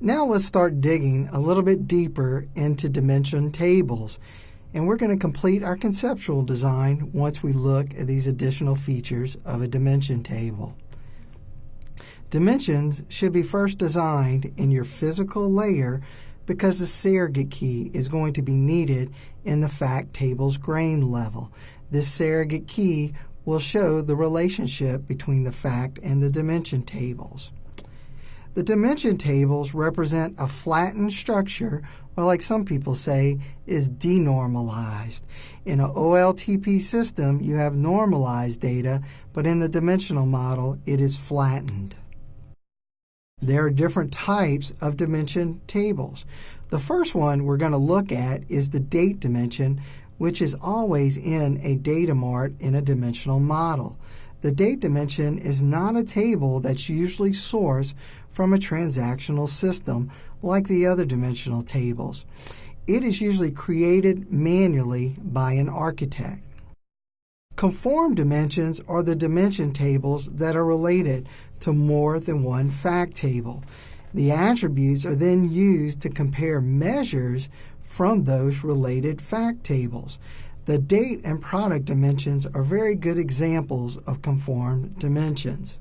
Now let's start digging a little bit deeper into dimension tables. And we're going to complete our conceptual design once we look at these additional features of a dimension table. Dimensions should be first designed in your physical layer because the surrogate key is going to be needed in the fact table's grain level. This surrogate key will show the relationship between the fact and the dimension tables. The dimension tables represent a flattened structure, or like some people say, is denormalized. In an OLTP system, you have normalized data, but in the dimensional model, it is flattened. There are different types of dimension tables. The first one we're going to look at is the date dimension, which is always in a data mart in a dimensional model. The date dimension is not a table that's usually sourced from a transactional system like the other dimensional tables. It is usually created manually by an architect. Conformed dimensions are the dimension tables that are related to more than one fact table. The attributes are then used to compare measures from those related fact tables. The date and product dimensions are very good examples of conformed dimensions.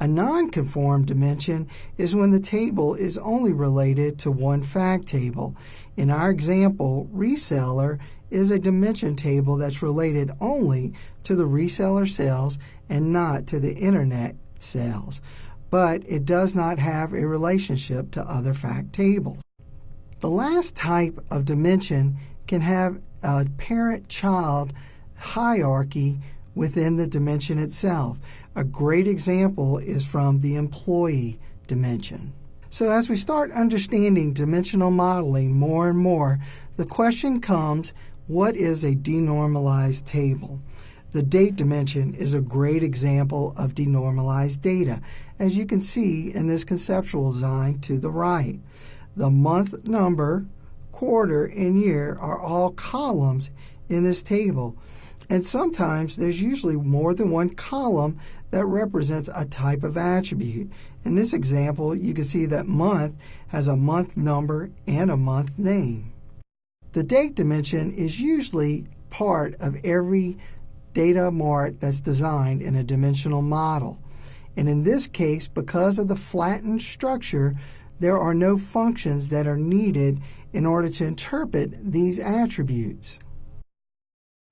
A non-conformed dimension is when the table is only related to one fact table. In our example, reseller is a dimension table that's related only to the reseller sales and not to the internet sales, but it does not have a relationship to other fact tables. The last type of dimension can have a parent-child hierarchy within the dimension itself. A great example is from the employee dimension. So as we start understanding dimensional modeling more and more, the question comes, what is a denormalized table? The date dimension is a great example of denormalized data, as you can see in this conceptual design to the right. The month number, quarter, and year are all columns in this table. And sometimes there's usually more than one column that represents a type of attribute. In this example, you can see that month has a month number and a month name. The date dimension is usually part of every data mart that's designed in a dimensional model. And in this case, because of the flattened structure, there are no functions that are needed in order to interpret these attributes.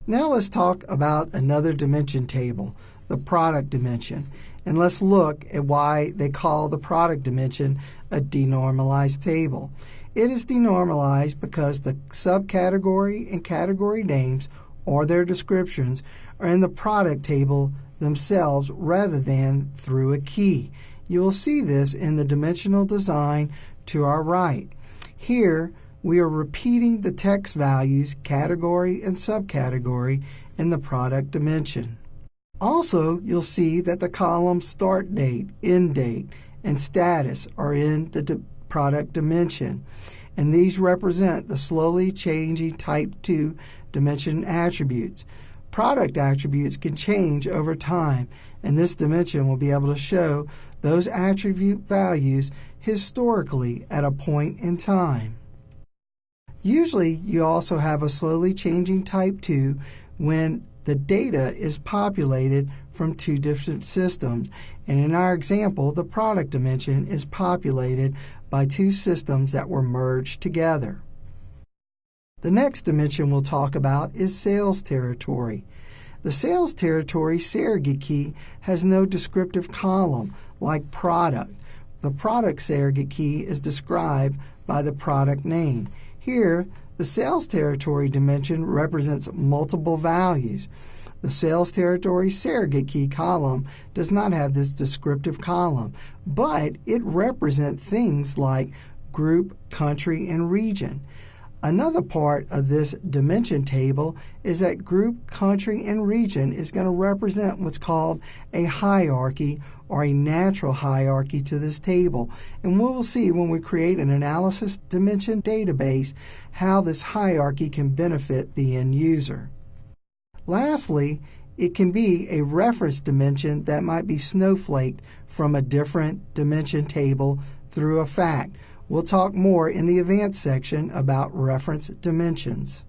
Now let's talk about another dimension table, the product dimension, and let's look at why they call the product dimension a denormalized table. It is denormalized because the subcategory and category names or their descriptions are in the product table themselves rather than through a key. You will see this in the dimensional design to our right. Here, we are repeating the text values, category and subcategory, in the product dimension. Also, you'll see that the columns start date, end date, and status are in the product dimension, and these represent the slowly changing type 2 dimension attributes. Product attributes can change over time, and this dimension will be able to show those attribute values historically at a point in time. Usually, you also have a slowly changing type 2 when the data is populated from two different systems. And in our example, the product dimension is populated by two systems that were merged together. The next dimension we'll talk about is sales territory. The sales territory surrogate key has no descriptive column like product. The product surrogate key is described by the product name. Here, the sales territory dimension represents multiple values. The sales territory surrogate key column does not have this descriptive column, but it represents things like group, country, and region. Another part of this dimension table is that group, country, and region is going to represent what's called a hierarchy or a natural hierarchy to this table. And we will see when we create an analysis dimension database how this hierarchy can benefit the end user. Lastly, it can be a reference dimension that might be snowflaked from a different dimension table through a fact. We'll talk more in the advanced section about reference dimensions.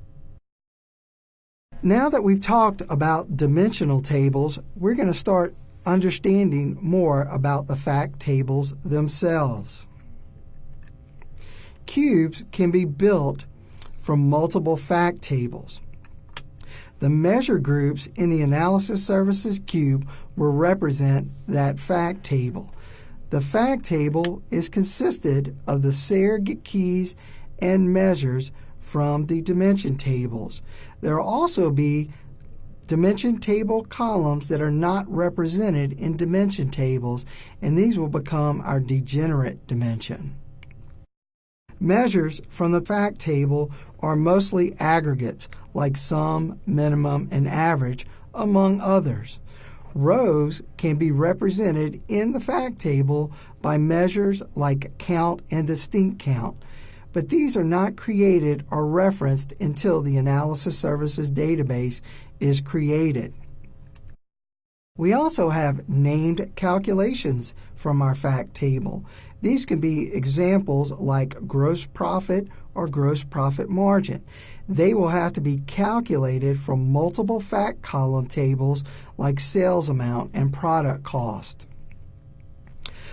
Now that we've talked about dimensional tables, we're going to start understanding more about the fact tables themselves. Cubes can be built from multiple fact tables. The measure groups in the analysis services cube will represent that fact table. The fact table is consisted of the surrogate keys and measures from the dimension tables. There will also be dimension table columns that are not represented in dimension tables, and these will become our degenerate dimension. Measures from the fact table are mostly aggregates like sum, minimum, and average, among others. Rows can be represented in the fact table by measures like count and distinct count, but these are not created or referenced until the analysis services database is created. We also have named calculations from our fact table. These can be examples like gross profit or gross profit margin. They will have to be calculated from multiple fact column tables like sales amount and product cost.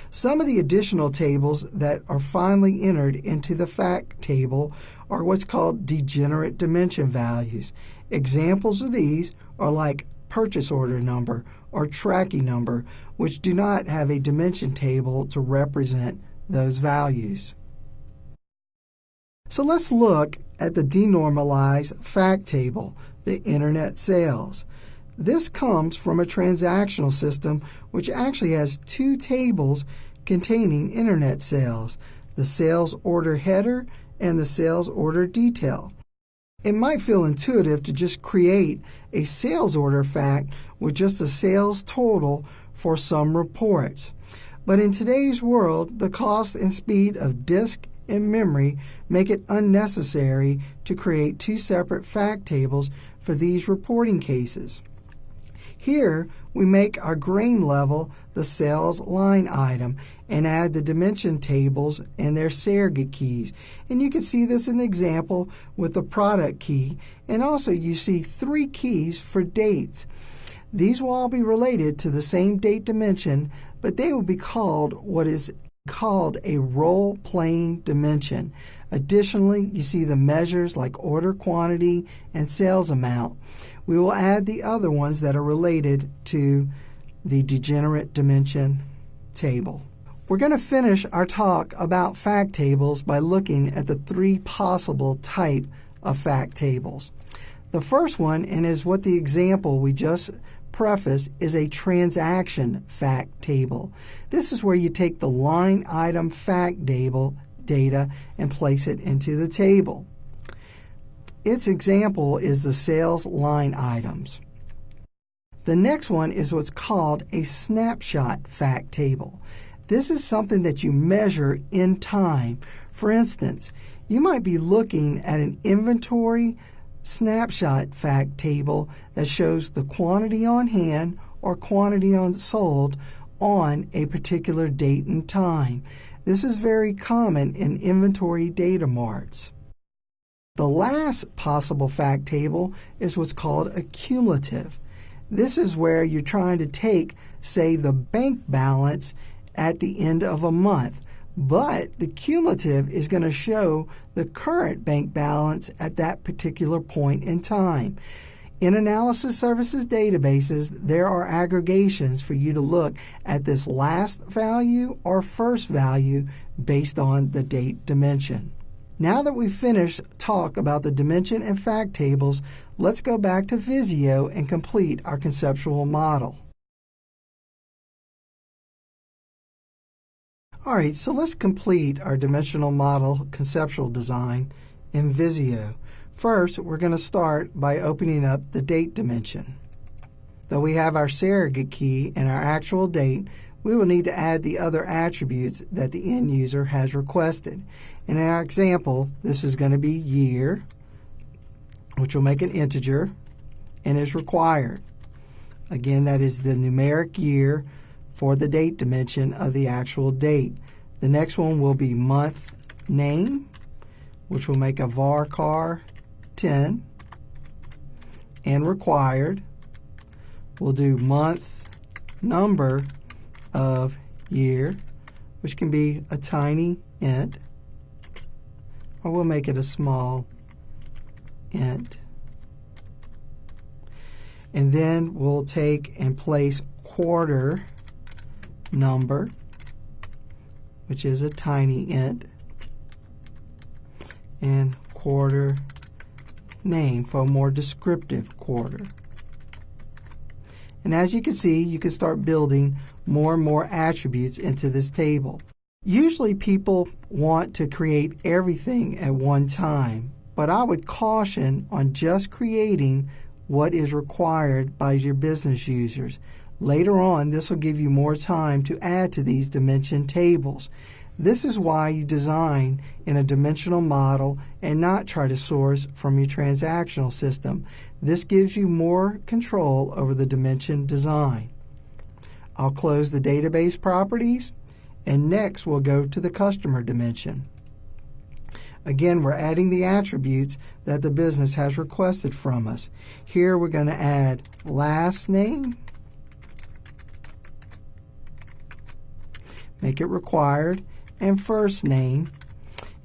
Some of the additional tables that are finally entered into the fact table are what's called degenerate dimension values. Examples of these are like purchase order number or tracking number, which do not have a dimension table to represent those values. So let's look at the denormalized fact table, the internet sales. This comes from a transactional system which actually has two tables containing internet sales, the sales order header and the sales order detail. It might feel intuitive to just create a sales order fact with just a sales total for some reports. But in today's world, the cost and speed of disk and memory make it unnecessary to create two separate fact tables for these reporting cases. Here, we make our grain level the sales line item and add the dimension tables and their surrogate keys. And you can see this in the example with the product key. And also you see 3 keys for dates. These will all be related to the same date dimension, but they will be called what is called a role-playing dimension. Additionally, you see the measures like order quantity and sales amount. We will add the other ones that are related to the degenerate dimension table. We're going to finish our talk about fact tables by looking at the 3 possible type of fact tables. The first one, and is what the example we just prefaced, is a transaction fact table. This is where you take the line item fact table data and place it into the table. Its example is the sales line items. The next one is what's called a snapshot fact table. This is something that you measure in time. For instance, you might be looking at an inventory snapshot fact table that shows the quantity on hand or quantity sold on a particular date and time. This is very common in inventory data marts. The last possible fact table is what's called a cumulative. This is where you're trying to take, say, the bank balance at the end of a month, but the cumulative is going to show the current bank balance at that particular point in time. In analysis services databases, there are aggregations for you to look at this last value or first value based on the date dimension. Now that we've finished talk about the dimension and fact tables, let's go back to Visio and complete our conceptual model. All right, so let's complete our dimensional model conceptual design in Visio. First, we're going to start by opening up the date dimension. Though we have our surrogate key and our actual date, we will need to add the other attributes that the end user has requested. And in our example, this is going to be year, which will make an integer and is required. Again, that is the numeric year for the date dimension of the actual date. The next one will be month name, which will make a varchar 10. And required, we'll do month number of year, which can be a tiny int, or we'll make it a small int. And then we'll take and place quarter number, which is a tiny int, and quarter name for a more descriptive quarter. And as you can see, you can start building more and more attributes into this table. Usually people want to create everything at one time, but I would caution on just creating what is required by your business users. Later on, this will give you more time to add to these dimension tables. This is why you design in a dimensional model and not try to source from your transactional system. This gives you more control over the dimension design. I'll close the database properties, and next we'll go to the customer dimension. Again, we're adding the attributes that the business has requested from us. Here we're going to add last name, make it required, and first name.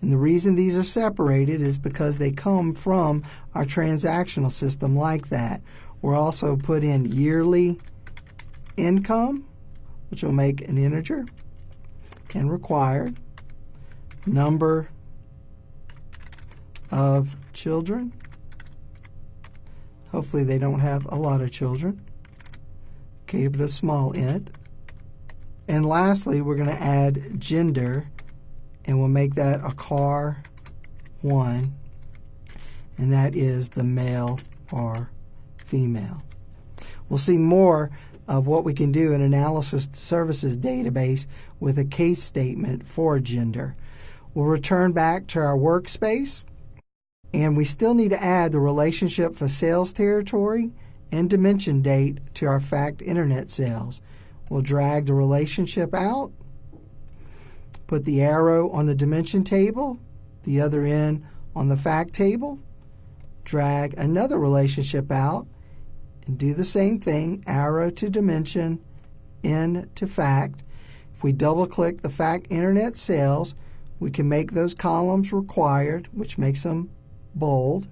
And the reason these are separated is because they come from our transactional system like that. We'll also put in yearly income, which will make an integer, and required, number of children. Hopefully they don't have a lot of children. Keep it a small int. And lastly, we're going to add gender, and we'll make that a car 1, and that is the male or female. We'll see more of what we can do in Analysis Services Database with a case statement for gender. We'll return back to our workspace, and we still need to add the relationship for sales territory and dimension date to our fact internet sales. We'll drag the relationship out, put the arrow on the dimension table, the other end on the fact table, drag another relationship out, and do the same thing, arrow to dimension, in to fact. If we double-click the fact internet sales, we can make those columns required, which makes them bold.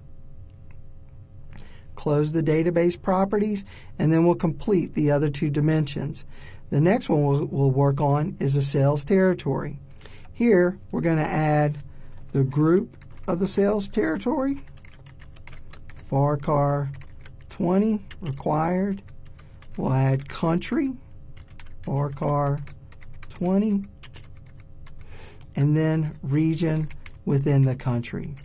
Close the database properties, and then we'll complete the other two dimensions. The next one we'll work on is a sales territory. Here, we're going to add the group of the sales territory, varchar 20 required. We'll add country, varchar 20, and then region within the country.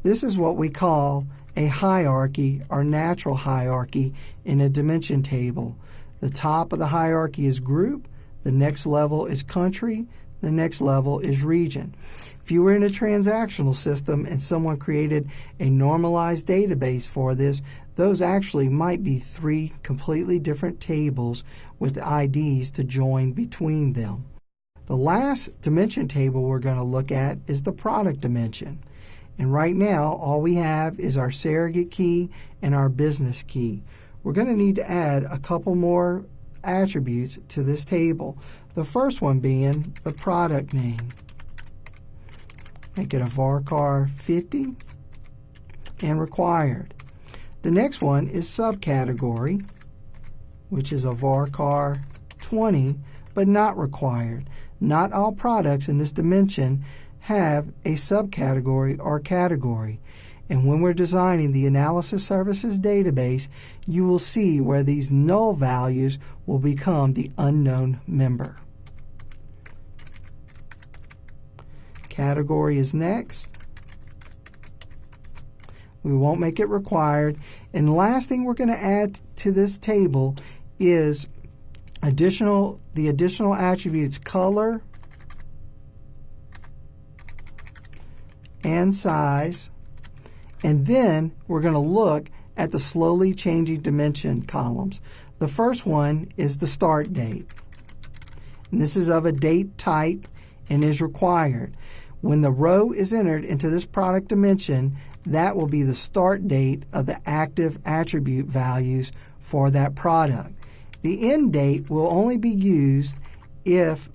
This is what we call a hierarchy or natural hierarchy in a dimension table. The top of the hierarchy is group, the next level is country, the next level is region. If you were in a transactional system and someone created a normalized database for this, those actually might be 3 completely different tables with IDs to join between them. The last dimension table we're going to look at is the product dimension. And right now, all we have is our surrogate key and our business key. We're going to need to add a couple more attributes to this table. The first one being the product name. Make it a varchar 50 and required. The next one is subcategory, which is a varchar 20, but not required. Not all products in this dimension have a subcategory or category. And when we're designing the Analysis Services Database, you will see where these null values will become the unknown member. Category is next. We won't make it required. And the last thing we're going to add to this table is the additional attributes color and size. And then we're going to look at the slowly changing dimension columns. The first one is the start date. And this is of a date type and is required. When the row is entered into this product dimension, that will be the start date of the active attribute values for that product. The end date will only be used if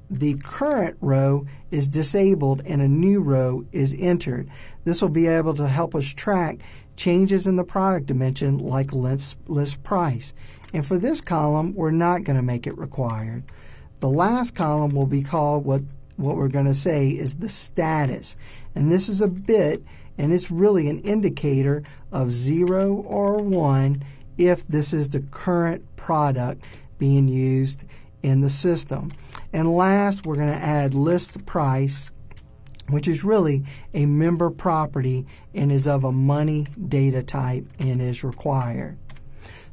the current row is disabled and a new row is entered. This will be able to help us track changes in the product dimension like list price. And for this column, we're not going to make it required. The last column will be called what we're going to say is the status. And this is a bit, and it's really an indicator of 0 or 1 if this is the current product being used in the system. And last, we're going to add list price, which is really a member property and is of a money data type and is required.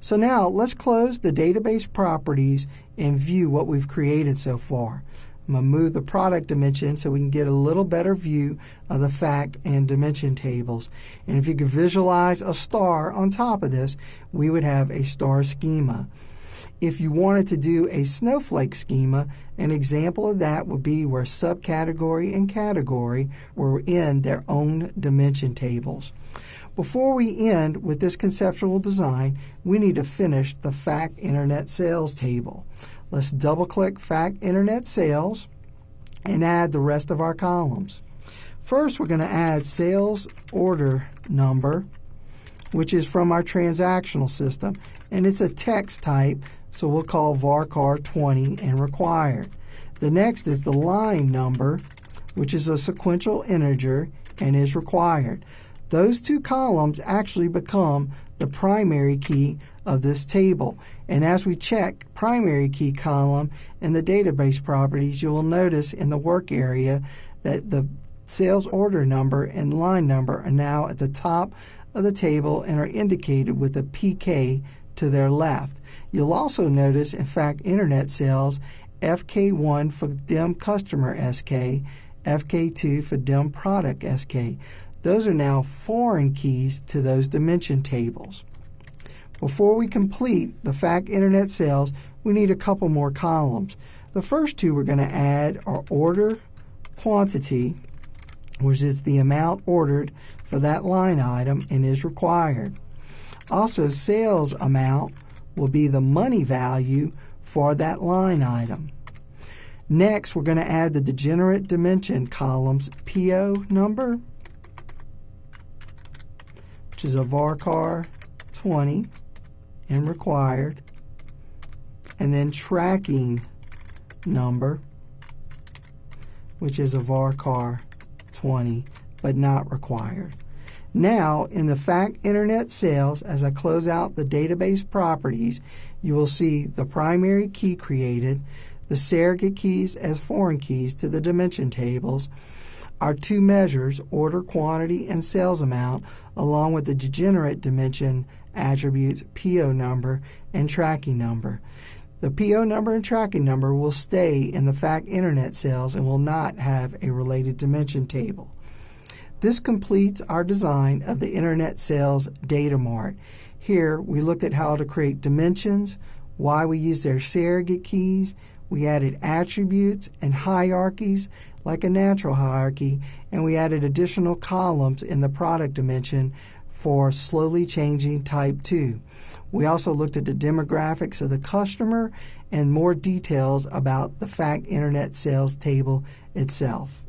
So now let's close the database properties and view what we've created so far. I'm going to move the product dimension so we can get a little better view of the fact and dimension tables. And if you could visualize a star on top of this, we would have a star schema. If you wanted to do a snowflake schema, an example of that would be where subcategory and category were in their own dimension tables. Before we end with this conceptual design, we need to finish the fact internet sales table. Let's double-click fact internet sales and add the rest of our columns. First, we're going to add sales order number, which is from our transactional system, and it's a text type, so we'll call varchar 20 and required. The next is the line number, which is a sequential integer and is required. Those two columns actually become the primary key of this table. And as we check primary key column in the database properties, you will notice in the work area that the sales order number and line number are now at the top of the table and are indicated with a PK to their left. You'll also notice, in fact, internet sales, FK1 for DIM customer SK, FK2 for DIM product SK. Those are now foreign keys to those dimension tables. Before we complete the fact internet sales, we need a couple more columns. The first two we're going to add are order quantity, which is the amount ordered for that line item and is required. Also, sales amount will be the money value for that line item. Next, we're going to add the degenerate dimension columns PO number, which is a varchar 20 and required, and then tracking number, which is a varchar 20 but not required. Now, in the fact internet sales, as I close out the database properties, you will see the primary key created, the surrogate keys as foreign keys to the dimension tables, our two measures, order quantity and sales amount, along with the degenerate dimension attributes PO number and tracking number. The PO number and tracking number will stay in the fact internet sales and will not have a related dimension table. This completes our design of the internet sales data mart. Here we looked at how to create dimensions, why we use their surrogate keys, we added attributes and hierarchies like a natural hierarchy, and we added additional columns in the product dimension for slowly changing type 2. We also looked at the demographics of the customer and more details about the fact internet sales table itself.